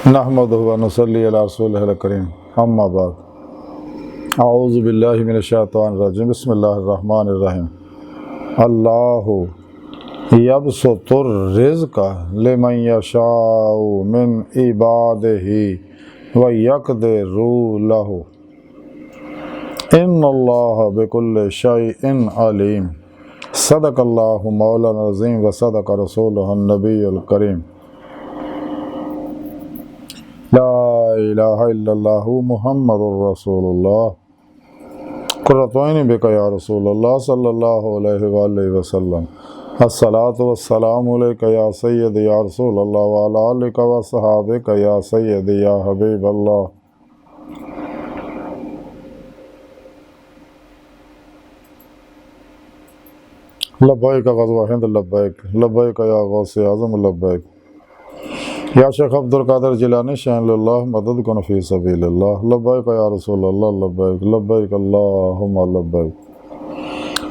नहमदुहु व नुसल्ली अला रसूलिहिल करीम अम्मा बाद अऊज़ु बिल्लाहि मिनश शैतानिर रजीम बिस्मिल्लाहिर रहमानिर रहीम। अल्लाहु यबसुतुर रिज़्क़ लिमन यशाउ मिन इबादिही व यक़दिरु लहु इन्नल्लाह बिकुल्लि शैइन अलीम। सदक़ल्लाहु मौलाना अज़ीम व सदक़ रसूलुहुन नबियुल करीम। ला इलाहा इल्लल्लाहु मुहम्मदुर रसूलुल्लाह कुर्रतुऐनी बिका या रसूलल्लाह सल्लल्लाहु अलैहि वसल्लम। अस्सलातु वस्सलामु अलैका या सय्यदी या रसूलल्लाह व अला आलिका व सहाबिका या सय्यदी या हबीबल्लाह। लब्बैक ग़ज़वा हिंद लब्बैक लब्बैक या गौसे आज़म लब्बैक या शेख अब्दुल कादिर जिलानी शानिल्लाह मदद कुन फी सबीलिल्लाह। लब्बैक या रसूलल्लाह लब्बैक लब्बैक अल्लाहुम्मा लब्बैक।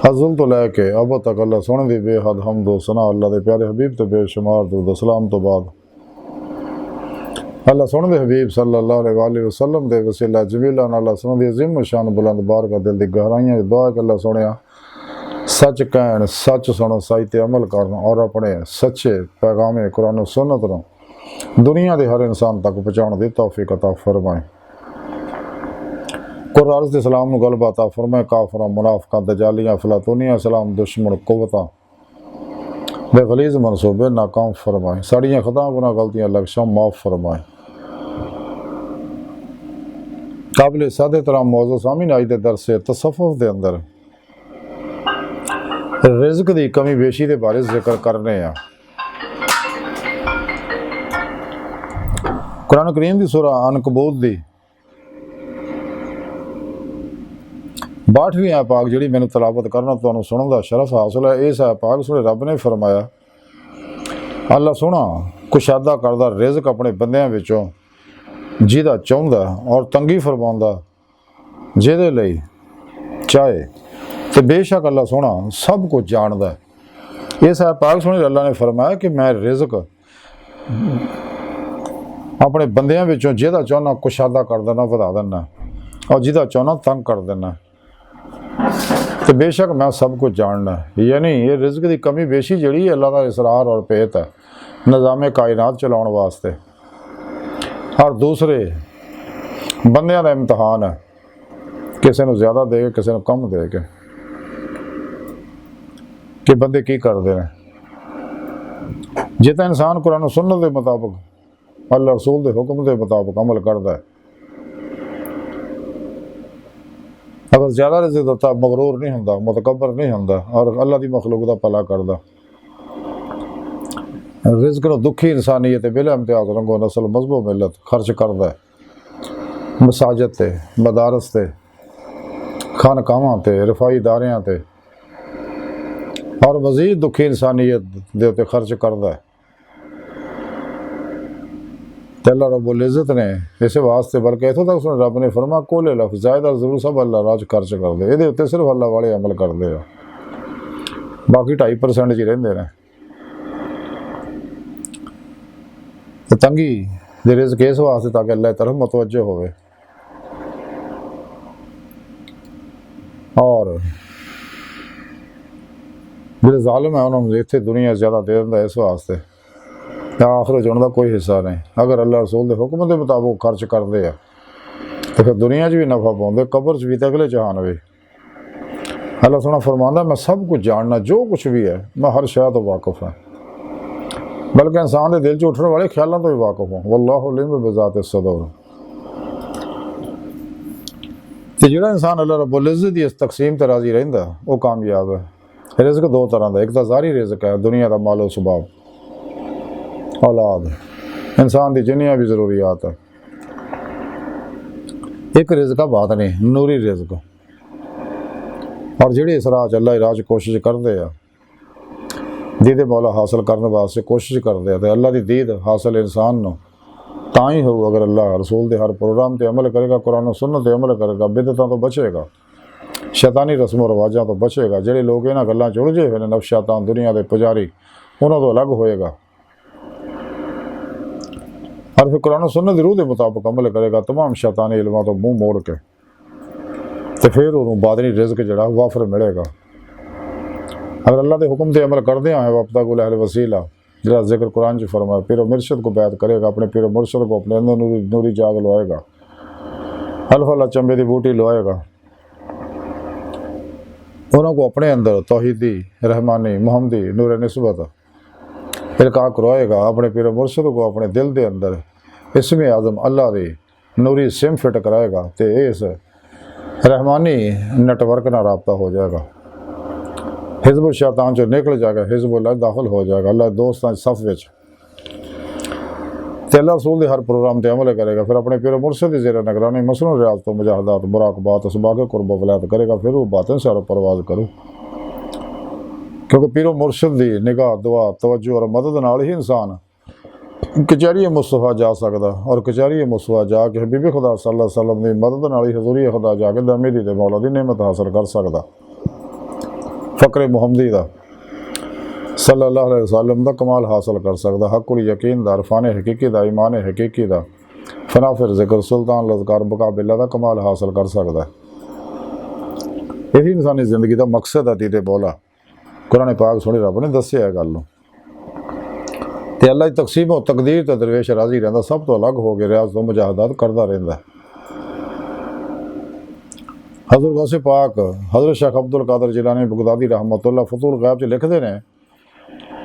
अज़ल तो लैके अब तक अल्लाह सुन दी बेहद हमद व सना अल्लाह दे प्यारे हबीब ते बेशुमार दुरूद सलाम तो बाद अल्लाह सुन दे हबीब सल्लल्लाहु अलैहि वसल्लम दे वसीला जमीला अल्लाह सुन दी अज़ीम शान बुलंद बारगाह दिल दी गहराइयां च दुआ कि अल्लाह सुनिया सच कहन सच सुनो सच ते अमल करन और अपने सच्चे पैगाम कुरान सुन्नत नूं दुनिया के हर इंसान तक पहुँचाने की तौफीक अता फरमाए। कुरान के सलाम को गलबा अता फरमाए। काफरा मुनाफिका दजालियाँ फलातूनियाँ सलाम दुश्मन कुव्वतां बेगलीज़ मनसूबे नाकाम फरमाए। साड़ियाँ खता गुनाह गलतियाँ लक्ष्यां माफ़ फरमाए। काबिल सादे तरह मौजू सामीन आई दे दरस तसव्वुफ़ दे अंदर रिज़्क़ की कमी बेशी के बारे जिक्र करने आ। कुरान करीम की सूरा अनकबूत की 62वीं आयत पाक जी मैंने तलावत करना तो सुनने का शरफ हासिल है। इस आयत पाक सूरे रब ने फरमाया अल्लाह सोना कुशादा करदा रिज़्क़ अपने बंदियां विचों जिहदा चाहुंदा और तंगी फरमाउंदा जिहदे लई चाहे तो बेशक अल्लाह सोना सब कुछ जानदा है। इस आयत पाक सुने अल्लाह ने फरमाया कि मैं रिज़्क़ अपने बंदियां विचों जिहदा चाहना कुशादा कर देना वधा देना और जिहदा चाहना तंग कर देना तो बेशक मैं सब कुछ जानना। यानी ये रिज़्क़ की कमी बेशी जी अल्लाह का इसरार और पेत है निज़ाम कायनात चलाने वास्ते और दूसरे बंदियां का इम्तहान है किसी को ज़्यादा दे के किसी को कम दे के कि बंदे की करते हैं। जितना इंसान कुरान सुन्नत के मुताबिक अल्लाह रसूल के हुक्म के मुताबिक अमल करता है अगर ज़्यादा रिज़्क़ देता मगरूर नहीं होंदा मुतकब्बर नहीं होंदा और अल्लाह की मखलूक का भला करता। रिज़्क़ को दुखी इंसानियत बिला इम्तियाज़ रंगो नस्ल मजहब मिलत खर्च करता है मसाजिद ते मदारस ते खानकावां ते रफाई इदारियां ते और मज़ीद दुखी इंसानियत दे उत्ते खर्च करता है। अल्लाह रब्बुल इज़्ज़त ने इस वास्ते बल्कि इतों तक सुन रब ने फरमा कोले लफ जायदा जरूर सब अल्लाह राज खर्च कर दे ये उत्ते सिर्फ अल्लाह वाले अमल करते हैं बाकी 2.5% ही रेंदे ने। तंगी दे रिज़्क़ इस वास्ते ताकि अल्लाह की तरफ मुतवज्जो होवे और जो जालिम है उन्होंने इतने दुनिया ज़्यादा दे दिंदा इस वास्ते आखिर च उनका कोई हिस्सा नहीं। अगर अल्लाह रसूल के हुक्म के मुताबिक खर्च करते हैं तो फिर दुनिया भी नफा पाते कबर भी तो अगले जहान भी। अल्लाह सोना फरमांदा मैं सब कुछ जानना जो कुछ भी है मैं हर शय तो वाकिफ है बल्कि इंसान के दिल च उठने वाले ख्यालों तो भी वाकिफ हूँ। वल्लाहु अलीम बिज़ाति सदूर। तो जो इंसान अल्लाह रब्बुल इज़्ज़त की इस तकसीम ते राज़ी रहिंदा वो कामयाब है। रिज़्क़ दो तरह का एक तो ज़ाहिरी रिज़्क़ है दुनिया का मालो सुबाब औलाद इंसान की जिन्नियां भी ज़रूरियात है। एक रिज़्क़ बात नहीं नूरी रिज़्क़ और जिहड़े इस राह अल्लाह राज कोशिश करते हैं दीद मौला हासिल करने वास्ते कोशिश करते हैं तो अल्लाह की दीद हासिल इंसान नूं तां ही हो अगर अल्लाह रसूल के हर प्रोग्राम पर अमल करेगा कुरान सुन्नत पर अमल करेगा बिदतां तो बचेगा शैतानी रस्मों रिवाजों तो बचेगा। जिहड़े लोग इन्हां गल्लां च उलझे हुए नफ्स शैतान दुनिया के पुजारी उन्हों तो अलग होएगा। और फिर कुरान सुन्नत दी रूह के मुताबिक अमल करेगा तमाम शैतानी इल्मां तो मुँह मोड़ के, तो फिर उन्होंने बादनी रिज़्क जिहड़ा वाफर मिलेगा। अगर अल्लाह के हुक्म से अमल करते हैं वब्ता गुल अहल वसीला जिहड़ा जिक्र कुरान च फरमाया, पीर मुर्शद को बैत करेगा, अपने पीर मुर्शद को अपने अंदर नूरी जाग लवाएगा, हल्फला चंबे की बूटी लवाएगा, उन्होंने अपने अंदर तौहीदी रहमानी मुहम्मदी नूर निस्बत इल्का करवाएगा, अपने पीर मुर्शद को अपने दिल के अंदर इसमें आज़म अल्लाह की नूरी सिम फिट कराएगा, तो इस रहमानी नेटवर्क ना रबता हो जाएगा। हिज़्ब शैतान जो निकल जाएगा, हिज़्ब अल्लाह दाखिल हो जाएगा अल्लाह दोस्तां सफ विच, ते अल्लाह रसूल के हर प्रोग्राम पर अमल करेगा। फिर अपने पीर मुर्शद की ज़ेर निगरानी मसनून रियाज़ तो मुजाहदात मुराकबात असबाक़ कुर्ब वलायत करेगा, फिर वो बातिन से परवाज करूँ, क्योंकि पीरो मुर्शद की निगाह दुआ तवज्जो और मदद नाल ही इंसान कचहरी मुस्तफा जा सकता, और कचहरी मुस्तफा जाके हबीबी खुदा सल्लल्लाहु अलैहि वसल्लम की मदद नाल ही हजूरी खुदा जाके दमीदी ते मौला की नेमत हासिल कर सकता, फ़क्र मुहम्मदी का सल्लल्लाहु अलैहि वसल्लम का कमाल हासिल कर सकता, हक़ुल यकीन दा इरफान हकीकी दा ईमान हकीकी दा फना फिर जिक्र सुल्तान लज़कार बका बिल्ला का कमाल हासिल कर सकता है। यही इंसानी जिंदगी का मकसद है। दीदे बोला कुरान पाक सुनी रब ने दसिया गल ते अल्लाह की तकसीम और तकदीर तो दरवेश राजी रहा, सब तो अलग हो गया रियाज तो मुजाहदात करता रहा। हज़रत गौसे पाक हज़रत शेख अब्दुल कादिर जिलानी बगदादी रहमतुल्लाह फतूल गैब च लिखते हैं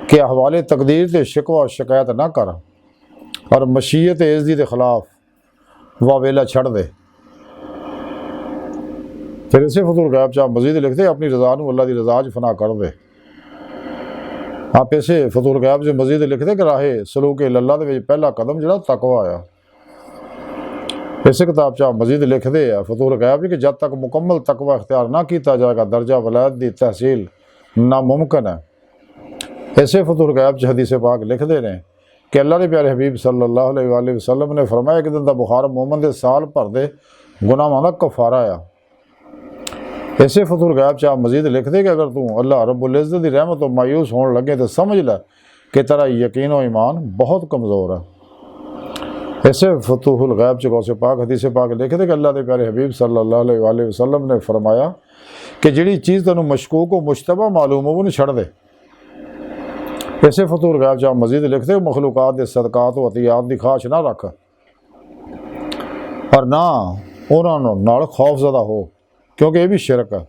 कि हवाले तकदीर से शिकवा और शिकायत ना कर और मशीयत इज़्ज़ी के खिलाफ वावेला छड़ दे। फिर इसे फतूल गैब च आप मजीद लिखते अपनी रज़ा नूं अल्लाह की रज़ा च फना कर दे। आप इसे फतूल गैब च मजीद लिखते कि राहे सलूक अल्लाह दे पहला कदम जिहड़ा तकवा आया। इस किताब च आप मजीद लिखते हैं फतूल गैब कि जब तक मुकम्मल तकवा इख्तियार ना किया जाएगा दर्जा वलायत की तहसील नामुमकिन है। ऐसे फतूल गैब च हदीस पाक लिखते हैं कि अल्लाह के प्यारे हबीब सल्लल्लाहु अलैहि वसल्लम ने फरमाया कि दिन का बुखार मोमन के साल भर दे गुनाहां दा कफारा आ। ऐसे फतूल गैब च आप मजीद लिखते कि अगर तू अल्लाह रब्बुल इज़्ज़त की रहमत तो मायूस होने लगे तो समझ लै कि तेरा यकीन और ईमान बहुत कमज़ोर है। ऐसे फतूहुल गैब च गौसे पाक हदीस पाक लिखते कि अल्लाह के प्यारे हबीब सल्लल्लाहु अलैहि वसल्लम ने फरमाया कि जिहड़ी चीज़ तेनों मशकूक और मुश्तबा मालूम हो उन्हें छड़ दे। ऐसे फतूल गैब च आप मजीद लिखते मखलूकात के सदकात व अतियात की खाश ना रख और ना उन्होंने नाल खौफजदा हो, क्योंकि यह भी शिरक है।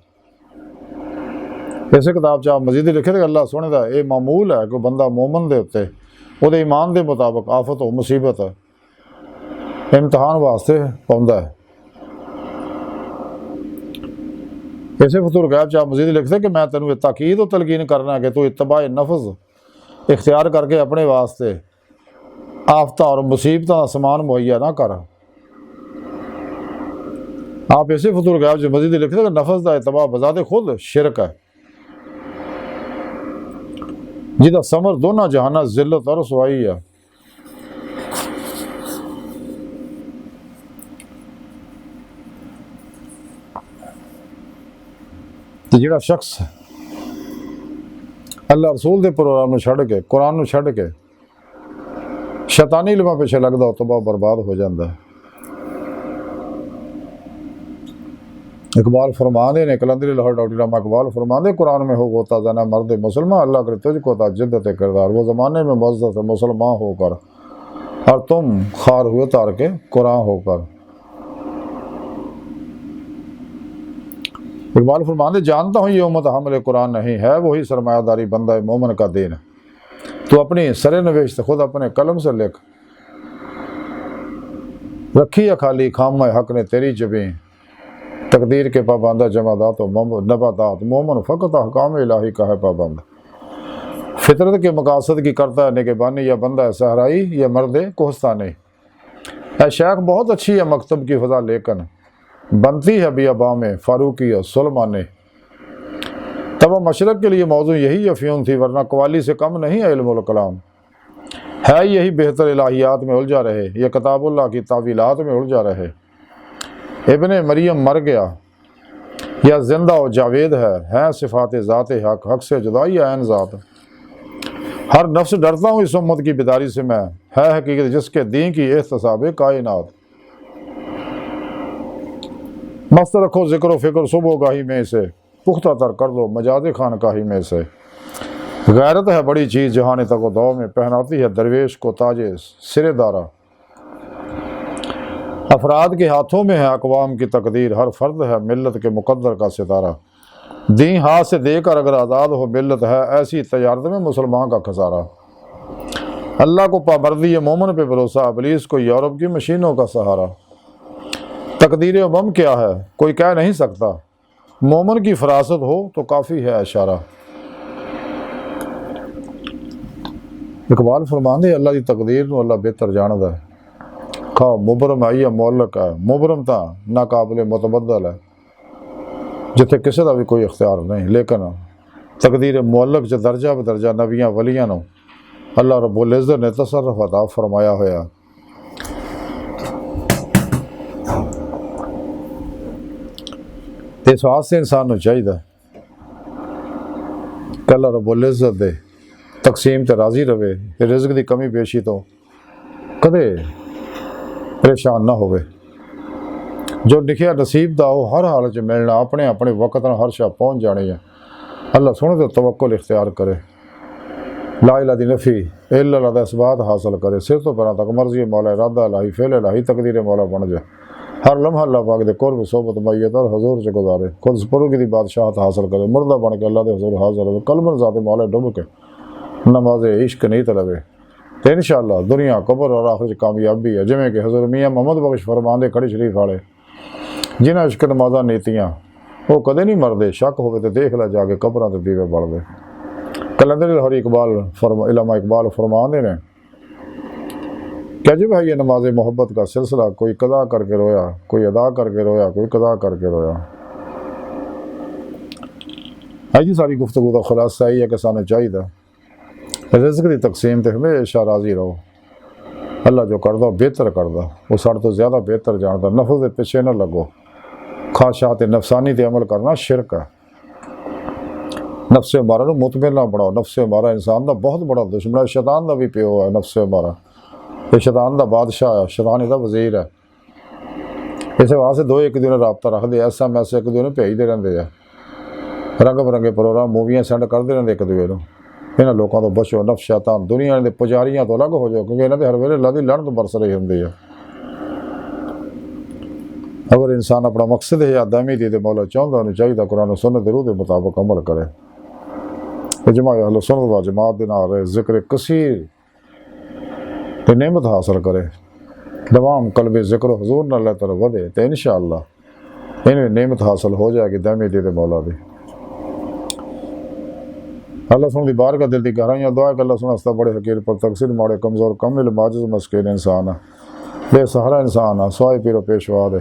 इस किताब च आप मजीद लिखे कि अल्लाह सोने का यह मामूल है कि बंदा मोमन के उत्ते वो ईमान के मुताबिक आफत हो मुसीबत इम्तिहान वास्ते पाउंदा है। इसे फतूल गैब च आप मजीद लिखते कि मैं तेन ताकीद और तलकीन करना कि तू इत्तबा नफ्स इख्तियार करके अपने वास्ते आफता और मुसीबत का समान मुहैया ना कर। आप इसे फतूल गैब च मजीद लिखते कि नफ्स का इत्तबा बजाते खुद शिरक है, जिदा समर दोनों जहाना जिल्लत और रसवाई है। तो जिहड़ा शख्स अल्लाह रसूल के प्रोग्राम छड़ के कुरान छड़ के शैतानी इल्मां पिछे लगता उस तो बाद बर्बाद हो जाता है। इकबाल फरमाते ने कलंदरी लाहौर डॉक्टर रामा इकबाल फरमाते कुरान में हो गोता जाना मर्द मुसलमान अल्लाह करे तुझको था जिद्दत किरदार वो ज़माने में मज़्ज़त मुसलमान होकर और तुम खार हुए तार के कुरान होकर। इकबाल फरमाते जानता हूँ ये उम्मत हमले कुरान नहीं है वही सरमायादारी बंदा मोमन का दीन। तो अपनी सरे नवेश खुद अपने कलम से लिख रखी है खाली खाम हक ने तेरी जबी तकदीर के पाबंदा जमादात नबादात मोमन फ़कत हकाम इलाही का है पाबंद। फितरत के मकासद की करता है निगहबानी या बंदा है सहराई या मर्द कोहस्तानी। ऐ शेख बहुत अच्छी है मकतब की फ़ज़ा लेकिन बनती है बियाबा में फ़ारूकी और सुलमानी। तब मशरक़ के लिए मौजू यही अफ़यून थी वरना कवाली से कम नहीं है इल्मुल कलाम है। यही बेहतर इलाहियात में उलझा रहे या किताबुल्लाह की तावीलात में उलझा रहे। इब्ने मरियम मर गया या जिंदा और जावेद है सिफ़ात ज़ात हक हक से जुदाई ऐन ज़ात। हर नफ्स डरता हूँ इस उम्मत की बेदारी से मैं है हकीकत जिसके दीन की एहतसाब कायनात। मस्त रखो जिक्र फिक्र सुबह गाही में से, पुख्ता तर कर दो मजाज खानकाही में से। गैरत है बड़ी चीज़ जहान तक दौ में, पहनाती है दरवेश को ताजे सिरेदारा। अफराद के हाथों में है अकवाम की तकदीर, हर फर्द है मिल्लत के मुकद्दर का सितारा। दी हाथ से देकर अगर आज़ाद हो मिल्लत है, ऐसी तजारत में मुसलमान का खसारा। अल्लाह को पाबंदी है मोमन पे भरोसा, इब्लीस को यूरोप की मशीनों का सहारा। तकदीर उमम क्या है कोई कह नहीं सकता, मोमन की फरासत हो तो काफ़ी है इशारा। इकबाल फरमांदे अल्लाह की तकदीर नूं अल्लाह बेहतर जानदा है। खा मुबरम आई है मोलक है, मुबरम तो नाकाबिल मुतबदल है, जिथे किसी का भी कोई इख्तियार नहीं। लेकिन तकदीर मोलक च दर्जा बदर्जा नबियां वलियां नूं अल्लाह रब्बुल इज़्ज़त ने तसर्रुफ अता फरमाया होया। इस वास्ते इंसान नूं चाहिए कि अल्लाह रब्बुल इज़्ज़त दे तकसीम ते राज़ी रहे, रिज़्क़ की कमी पेशी तो कदे परेशान ना होवे। जो लिखिया नसीब दा वो हर हाल च मिलना, अपने अपने वक्त नाल हर शा पहुँच जानी है। अल्लाह सुने तो तवक्कुल इख्तियार करे, ला इलाहा दी नफ़ी इल्लल्लाह दा इस्बात हासिल करे, सिर तो पैरां तक मर्ज़ी मौला इरादा इलाही फ़ेल इलाही तकदीर मौला बन जाए। हर लम्हा अल्लाह पाक दे कुर्ब सोबत मैयत और हजूर च गुजारे, खुद सपुर्दगी दी बादशाहत हासिल करे, मुर्दा बन के अल्लाह दे हजूर हाज़िर होवे, कलमन ज़ाते मौला डुब के नमाज़े इश्क नहीं तलवे। तो इंशाअल्लाह दुनिया कबर और आखिर कामयाबी है। जिमें कि हज़रत मियाँ मोहम्मद बख्श फरमांदे खड़ी शरीफ वाले, जिन्हें इश्क नमाज़ा नीतियाँ वो कदे नहीं मरदे, शक होवे तो देख ला जाके कबरां ते दीवे बलदे। कलंदर लाहौरी इकबाल फरमांदे ने क्या जब है ये नमाज मोहब्बत का सिलसिला, कोई कदा करके रोया, कोई अदा करके रोया, कोई कदा करके रोया। आज जी सारी गुफ्तगू का खुलासा यही है कि सानू चाहिए रिज़्क़ की तकसीम ते हमेशा राज़ी रहो। अल्लाह जो करदा बेहतर करदा, वो साढ़े तो ज़्यादा बेहतर जानदा। नफ्स के पिछे न लगो, ख्वाहिशात नफसानी ते अमल करना शिरक है। नफ्स मारा मुतमिन ना बनाओ। नफ्स मारा इंसान का बहुत बड़ा दुश्मन है, शैतान का भी प्यो है। नफ्स मारा ये शैतान का बादशाह है, शैतान इसका वजीर है। इस वास्ते दो एक दिन रबता रखते, SMS एक दूसरे भेजते रहते हैं, रंग बरंगे प्रोग्राम मूवियाँ सेंड करते रहते एक दूसरे को। इन्होंने लोगों तो बचो, नफ्स शैतान दुनिया के पुजारियों तो अलग हो जाओ, क्योंकि इन्होंने हर वेले अल्लाह की लानत बरस रही होंगी है। अगर इंसान अपना मकसद है आदमी दी तो मौला चाहता उन्हें चाहिए कुरान सुन्नत रूह के मुताबिक अमल करे। इजमा अहले सुन्नत व जमात दे नाल जिक्र कसीर ते नेमत हासिल करे, दवाम कल्बे जिक्र हुजूर नाल अल्लाह तरफ वधे, तो इंशाअल्लाह इन्हें नेमत हासिल हो जाएगी दामी दी ते मौला दी। अल्लाह सुन दी बार का दिल की गहराइयाँ दुआ कि अल्लाह सुन हस्ता बड़े हकीर पर तकसीर माड़े कमज़ोर कमिल माजिज़ मस्किन इंसान है, बेसहारा इंसान है, स्वाय पीरो पेशवा दे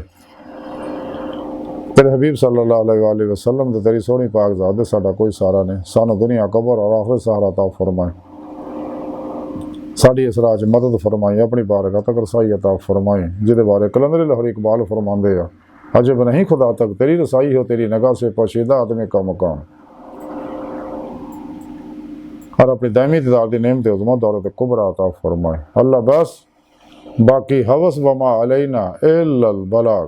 तेरे हबीब सल्लल्लाहु अलैहि वसल्लम ते तेरी सोहनी पाक ज़ात दे साडा कोई सहारा नहीं। सानू दुनिया कबर और आखिरत सहारा अता फरमाए, साड़ी इस राह मदद फरमाई, अपनी बारगाह तक रसाई अता फरमाए। जिदे बारे कलंदर लाहौरी इकबाल फरमांदे आ, अजब नहीं खुदा तक तेरी रसाई हो, तेरी निगाह से पोशीदा आदमी का मकान। और अपनी दायमी दीदार दी नेमत उज़्मा दौलत कुबरा अता फरमाए। अल्लाह बस बाकी हवस वमा अलैना इल्लल बलाग।